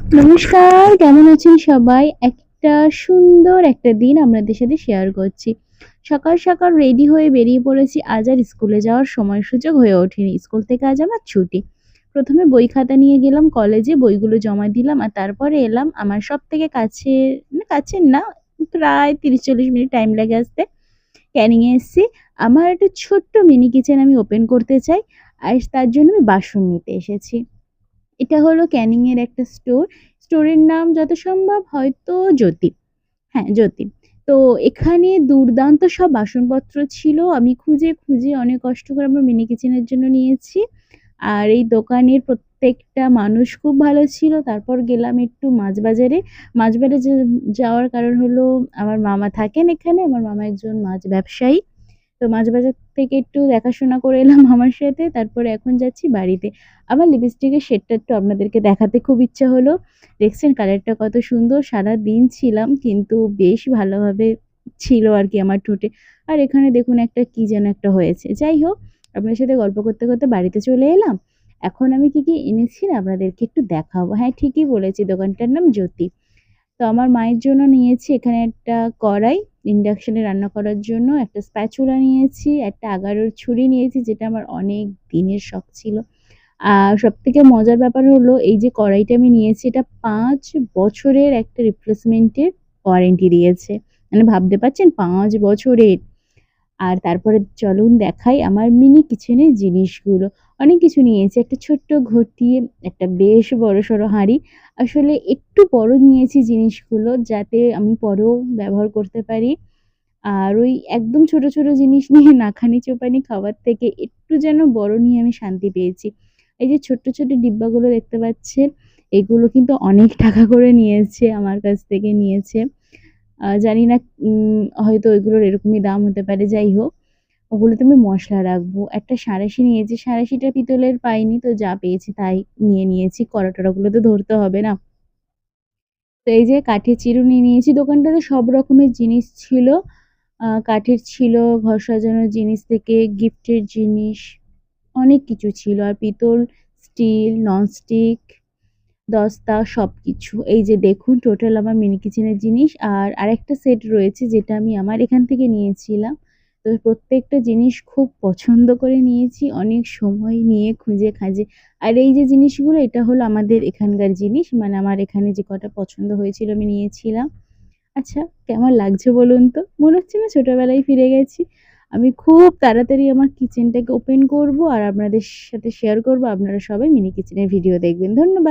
নমস্কার, কেমন আছেন সবাই? একটা সুন্দর একটা দিন আপনাদের সাথে শেয়ার করছি। সকাল, সকাল রেডি হয়ে বেরিয়ে পড়েছি। আজ আর স্কুলে যাওয়ার সময় সুযোগ হয়ে ওঠেনি। স্কুল থেকে আজ আমার ছুটি। ১ম এ বই খাতা নিয়ে গেলাম কলেজে, বইগুলো জমা দিলাম আর তারপরে এলাম আমার সবথেকে কাছের কাছের না, প্রায় ৩০-৪০ মিনিট টাইম লাগে আসতে। ক্যানিং এ এসেছি। আমার একটা ছোট্ট মিনি কিচেন আমি ওপেন করতে চাই। আর তার জন্য আমি বাসন নিতে এসেছি। এটা হলো ক্যানিং এর একটা স্টোর। স্টোরের নাম যত সম্ভব হয়তো জ্যোতি। হ্যাঁ, জ্যোতি। তো এখানে দুর্দান্ত সব বাসনপত্র ছিল। আমি খুঁজে, খুঁজে অনেক কষ্ট করে আমার মিনি কিচেনের জন্য নিয়েছি। আর এই দোকানের প্রত্যেকটা মানুষ খুব ভালো ছিল। তারপর গেলাম একটু মাছবাজারে। মাছবাজারে যাওয়ার কারণ হলো আমার মামা থাকেন এখানে। আমার মামা একজন মাছ ব্যবসায়ী। তো মাছবাজার থেকে একটু দেখাশোনা করে এলাম মামার সাথে। তারপরে এখন যাচ্ছি বাড়িতে। আমার লিপস্টিকের শেডটা একটু আপনাদেরকে দেখাতে খুব ইচ্ছা হলো। দেখছেন কালারটা কত সুন্দর। সারাদিন ছিলাম কিন্তু বেশ ভালোভাবে ছিল আরকি আমার ঠোঁটে। আর এখানে দেখুন একটা কি যেন একটা হয়েছে। যাই হোক, আপনার সাথে গল্প করতে, করতে বাড়িতে চলে এলাম। এখন আমি কি, কি এনেছি না আপনাদেরকে একটু দেখাবো। হ্যাঁ, ঠিকই বলেছি দোকানটার নাম জ্যোতি। তো আমার মায়ের জন্য নিয়েছি এখানে একটা কড়াই, ইন্ডাকশনে রান্না করার জন্য, একটা স্প্যাচুলা নিয়েছি, একটা আগারোর ছুরি নিয়েছি যেটা আমার অনেক দিনের শখ ছিল। আর সবথেকে মজার ব্যাপার হলো এই যে কড়াইটা আমি নিয়েছি এটা ৫ বছরের একটা রিপ্লেসমেন্টের ওয়ারেন্টি দিয়েছে। মানে ভাবতে পারছেন ৫ বছরের। আর তারপরে চলুন দেখাই আমার মিনি কিচেনের জিনিসগুলো। অনেক কিছু নিয়েছি। একটা ছোট্ট ঘটি, একটা বেশ বড়সড় হাঁড়ি। আসলে একটু বড় নিয়েছি জিনিসগুলো যাতে আমি পরেও ব্যবহার করতে পারি। আর ওই একদম ছোট, ছোট জিনিস নিয়ে নাখানি-চোবানি খাওয়ার থেকে একটু যেন বড় নিয়ে আমি শান্তি পেয়েছি। এই যে ছোট্ট, ছোট্ট ডিব্বাগুলো দেখতে পাচ্ছেন, এগুলো কিন্তু অনেক টাকা করে নিয়েছে, আমার কাছ থেকে নিয়েছে। জানি না হয়তো ওইগুলোর এরকমই দাম হতে পারে। যাই হোক, ওগুলোতে আমি মসলা রাখবো। একটা সাঁড়াশি নিয়েছি। সাঁড়াশিটা পিতলের পাইনি, তো যা পেয়েছি তাই নিয়ে নিয়েছি। কড়া-টড়াগুলো তো ধরতে হবে না। তো এই যে কাঠের চিরুনি নিয়েছি। দোকানটাতে সব রকমের জিনিস ছিল। কাঠের ছিল, ঘর সাজানোর জিনিস থেকে গিফটের জিনিস, অনেক কিছু ছিল। আর পিতল, স্টিল, ননস্টিক, দস্তা সবকিছু। এই যে দেখুন টোটাল আমার মিনি কিচেনের জিনিস। আর আরেকটা সেট রয়েছে যেটা আমি আমার এখান থেকে নিয়েছিলাম। তো প্রত্যেকটা জিনিস খুব পছন্দ করে নিয়েছি, অনেক সময় নিয়ে খুঁজে খাজে। আর এই যে জিনিসগুলো এটা হলো আমাদের এখানকার জিনিস। মানে আমার এখানে যে কটা পছন্দ হয়েছিল আমি নিয়েছিলাম। আচ্ছা, কেমন লাগছে বলুন তো? মনে হচ্ছে না ছোটবেলায় ফিরে গেছি? আমি খুব তাড়াতাড়ি আমার কিচেনটাকে ওপেন করব আর আপনাদের সাথে শেয়ার করব। আপনারা সবাই মিনি কিচেনের ভিডিও দেখবেন। ধন্যবাদ।